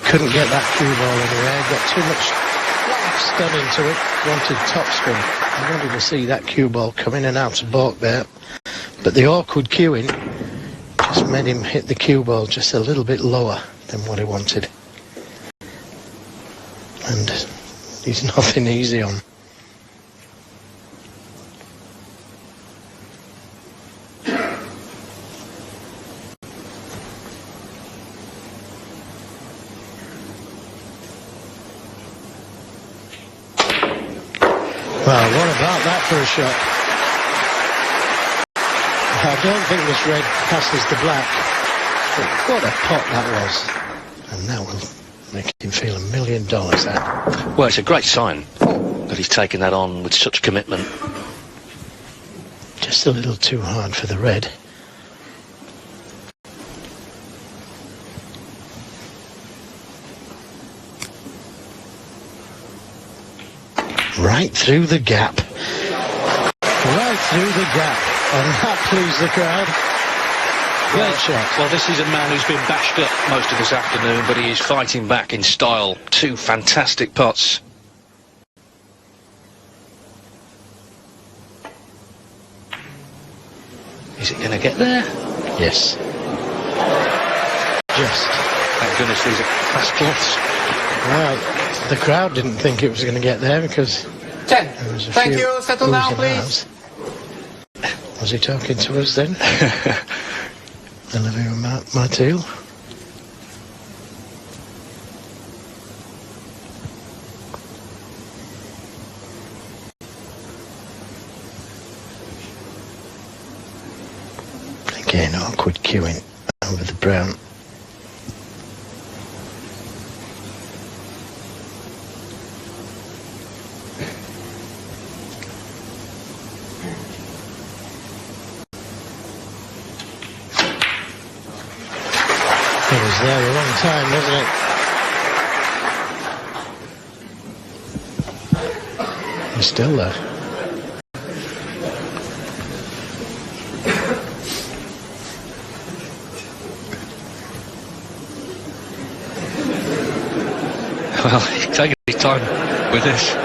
couldn't get that cue ball anywhere. Got too much spin into it. Wanted topspin. I wanted to see that cue ball come in and out of balk there. But the awkward cueing just made him hit the cue ball just a little bit lower than what he wanted. And he's nothing easy on. Well, what about that for a shot? I don't think this red passes the black. But what a pot that was. And that will make him feel $1 million, that. Well, it's a great sign that he's taken that on with such commitment. Just a little too hard for the red. Right through the gap. Right through the gap. And that pleased the crowd. Great shot. Well, this is a man who's been bashed up most of this afternoon, but he is fighting back in style. Two fantastic putts. Is it going to get there? Yes. Just. Thank goodness these are fast putts. Well, the crowd didn't think it was going to get there because... 10. Thank you. Settle down, please. Was he talking to us then? Olivia Martil. Again, awkward cueing over the brown. It was there a long time, wasn't it? He's still there. Well, he's taking his time with this.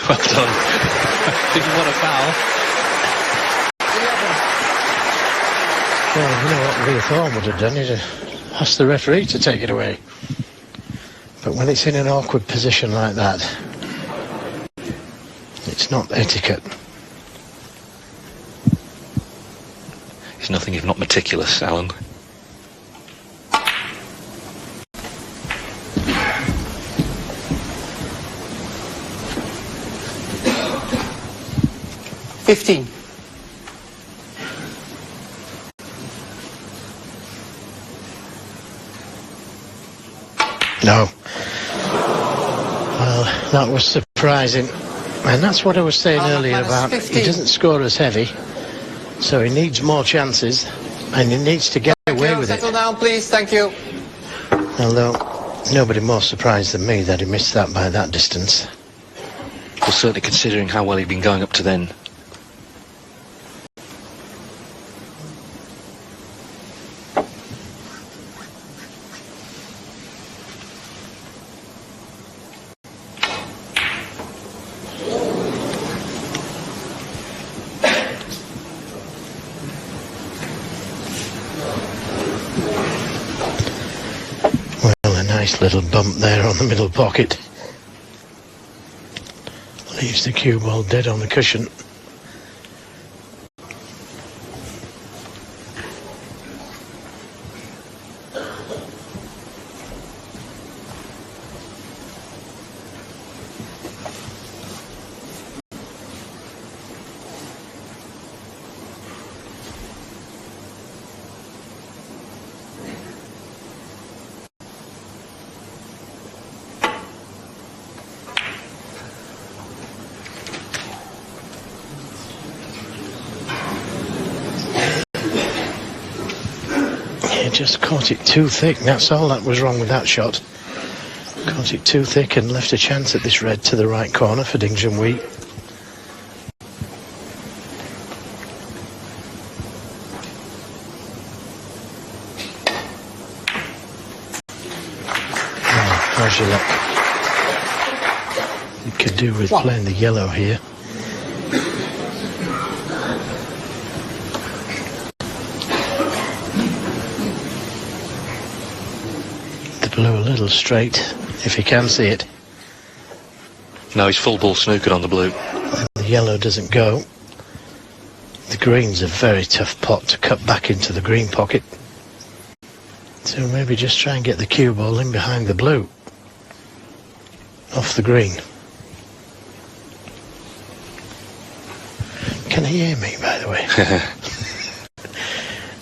Well done. Didn't want a foul. Well, you know what Leah Thorne would have done is ask the referee to take it away. But when it's in an awkward position like that, it's not etiquette. It's nothing if not meticulous, Alan. $15. No. Well, that was surprising. And that's what I was saying earlier about 15. He doesn't score as heavy, so he needs more chances, and he needs to get away with it. Settle down, please. Thank you. Although, nobody more surprised than me that he missed that by that distance. Well, certainly considering how well he'd been going up to then. Nice little bump there on the middle pocket. Leaves the cue ball dead on the cushion. Just caught it too thick. That's all that was wrong with that shot. Caught it too thick and left a chance at this red to the right corner for Ding Junhui. How's your luck? You could do with playing the yellow here. The blue a little straight, if you can see it. No, he's full ball snookered on the blue. And the yellow doesn't go. The green's a very tough pot to cut back into the green pocket. So maybe just try and get the cue ball in behind the blue. Off the green. Can he hear me, by the way?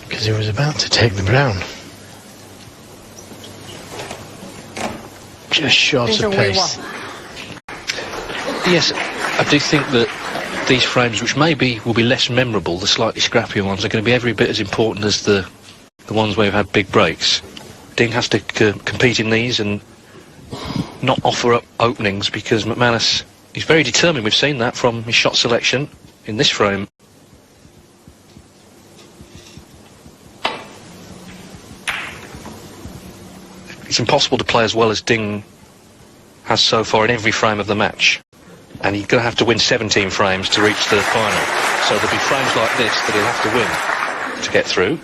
Because he was about to take the brown. Just short of pace. Yes, I do think that these frames, which maybe will be less memorable, the slightly scrappier ones, are going to be every bit as important as the ones where we've had big breaks. Ding has to compete in these and not offer up openings, because McManus, he's very determined. We've seen that from his shot selection in this frame. It's impossible to play as well as Ding has so far in every frame of the match. And you're going to have to win 17 frames to reach the final. So there'll be frames like this that he'll have to win to get through.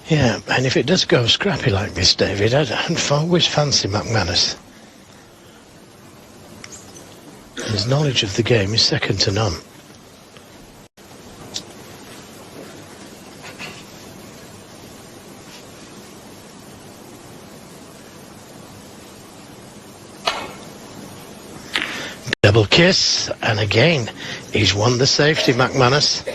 Yeah, and if it does go scrappy like this, David, I'd always fancy McManus. His knowledge of the game is second to none. Double kiss, and again, he's won the safety, McManus.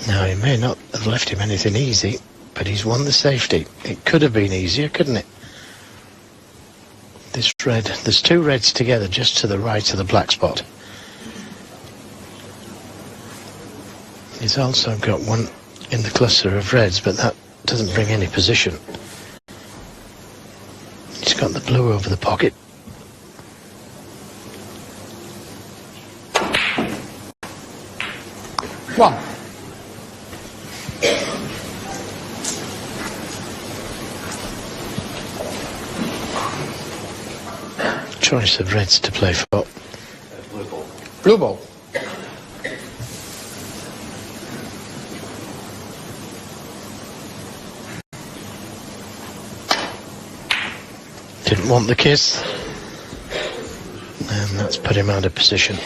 Now, he may not have left him anything easy, but he's won the safety. It could have been easier, couldn't it? This red, there's two reds together just to the right of the black spot. He's also got one in the cluster of reds, but that doesn't bring any position. He's got the blue over the pocket. One. Choice of reds to play for. Blue ball. Blue ball. Didn't want the kiss, and that's put him out of position.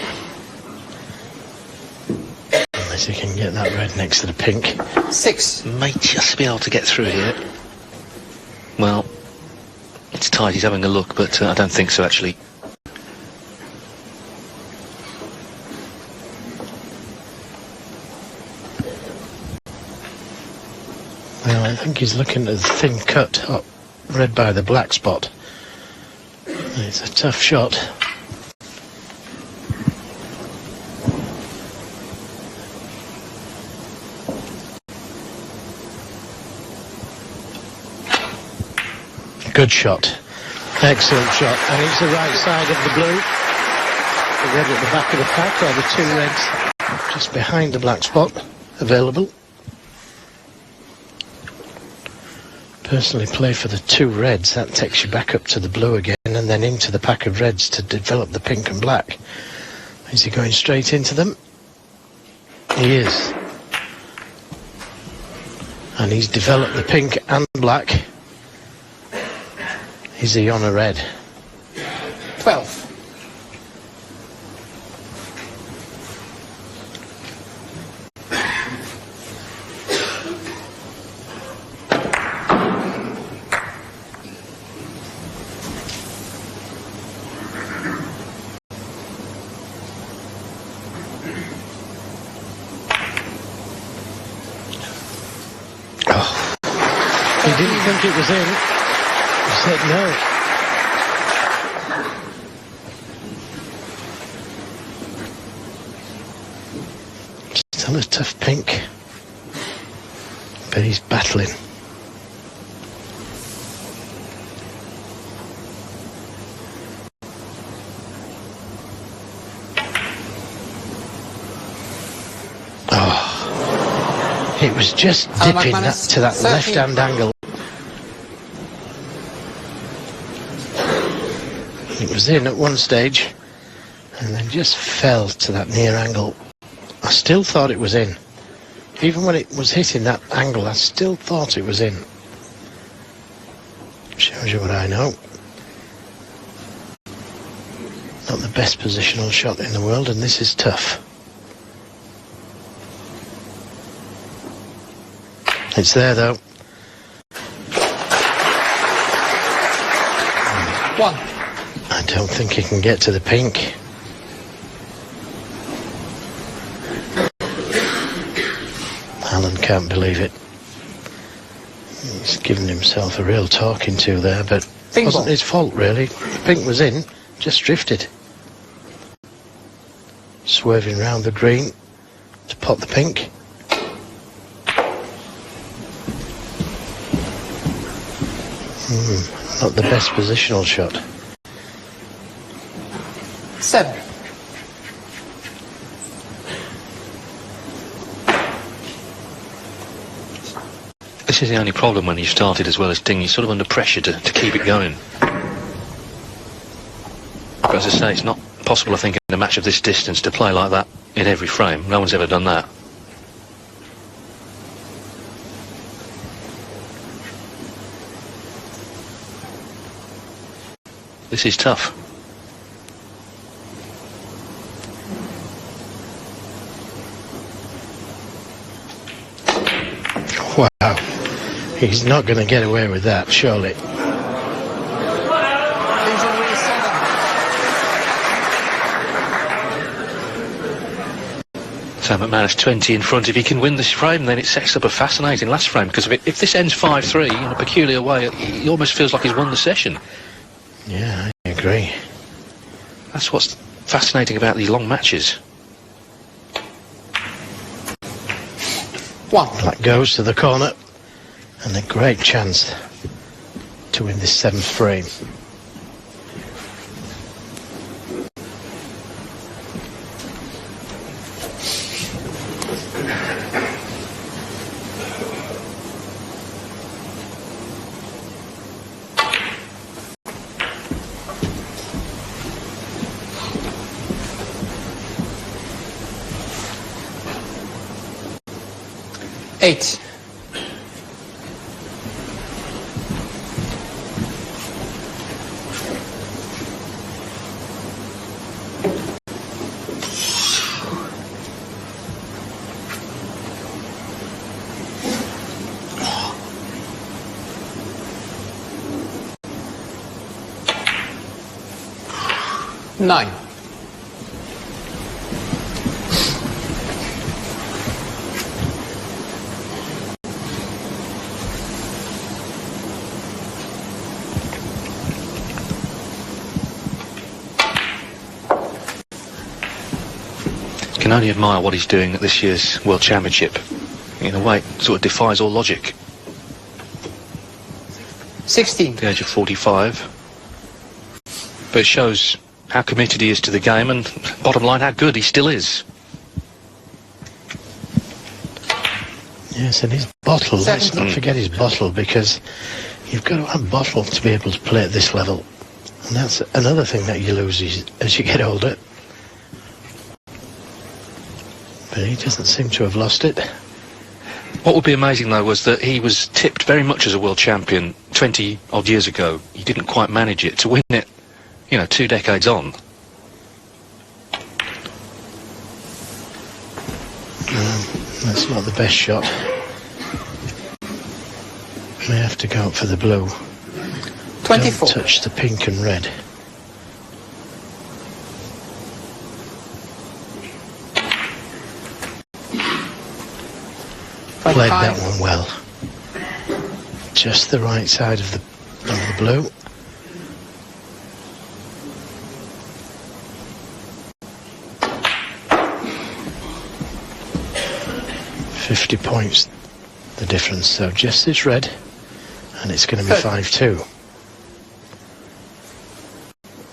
Unless he can get that red next to the pink. 6. Might just be able to get through here. Well, it's tight, he's having a look, but I don't think so, actually. Well, I think he's looking at the thin cut up red by the black spot. It's a tough shot. Good shot. Excellent shot. And it's the right side of the blue. The red at the back of the pack, or the two reds just behind the black spot available. Personally play for the two reds. That takes you back up to the blue again and then into the pack of reds to develop the pink and black. Is he going straight into them? He is. And he's developed the pink and black. Is he on a red? 12. He didn't think it was in. He said no. Still a tough pink, but he's battling. It was just Alan dipping McManus, to that 13. left-hand angle. It was in at one stage, and then just fell to that near angle. I still thought it was in. Even when it was hitting that angle, I still thought it was in. Shows you what I know. Not the best positional shot in the world, and this is tough. It's there, though. 1. I don't think he can get to the pink. Alan can't believe it. He's given himself a real talking to there, but it wasn't his fault, really. The pink was in, just drifted. Swerving round the green to pot the pink. Not the best positional shot. 7. This is the only problem when you started as well as Ding. You're sort of under pressure to keep it going. But as I say, it's not possible, I think, in a match of this distance to play like that in every frame. No one's ever done that. This is tough. Wow. He's not going to get away with that, surely. So McManus 20 in front. If he can win this frame, then it sets up a fascinating last frame, because if this ends 5-3 in a peculiar way, he almost feels like he's won the session. Yeah, I agree. That's what's fascinating about these long matches. 1. That goes to the corner, and a great chance to win this 7th frame. Eight. Nine. Can only admire what he's doing at this year's World Championship. In a way, it sort of defies all logic. 16. At the age of 45. But it shows how committed he is to the game, and bottom line, how good he still is. Yes, and his bottle, let's not forget his bottle, because you've got to have bottle to be able to play at this level. And that's another thing that you lose as you get older. But he doesn't seem to have lost it. What would be amazing, though, was that he was tipped very much as a world champion 20-odd years ago. He didn't quite manage it. To win it, 2 decades on. That's not the best shot. May have to go up for the blue. 24. Don't touch the pink and red. Played that one well. Just the right side of the blue. $50 points the difference, so just this red, and it's going to be 5-2.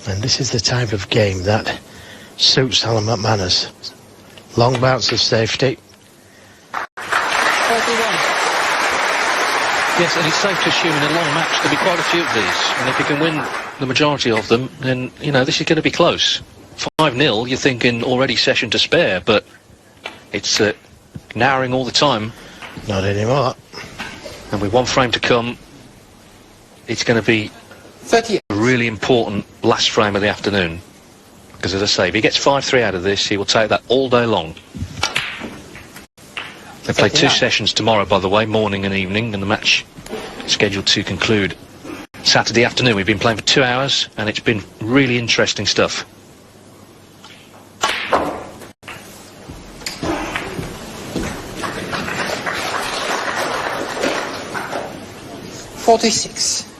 And this is the type of game that suits Alan McManus. Long bouts of safety. 14. Yes, and it's safe to assume in a long match there'll be quite a few of these. And if you can win the majority of them, then, you know, this is going to be close. 5-0, you're thinking already session to spare, but it's narrowing all the time. Not anymore. And with one frame to come, it's going to be 38. a really important last frame of the afternoon. Because, as I say, if he gets 5-3 out of this, he will take that all day long. They play 2 sessions tomorrow, by the way, morning and evening, and the match is scheduled to conclude Saturday afternoon. We've been playing for 2 hours, and it's been really interesting stuff. $46.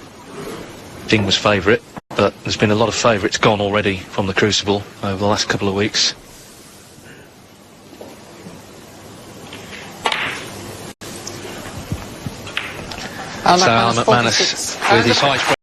Ding was favourite, but there's been a lot of favourites gone already from the Crucible over the last couple of weeks. So Alan McManus with his highest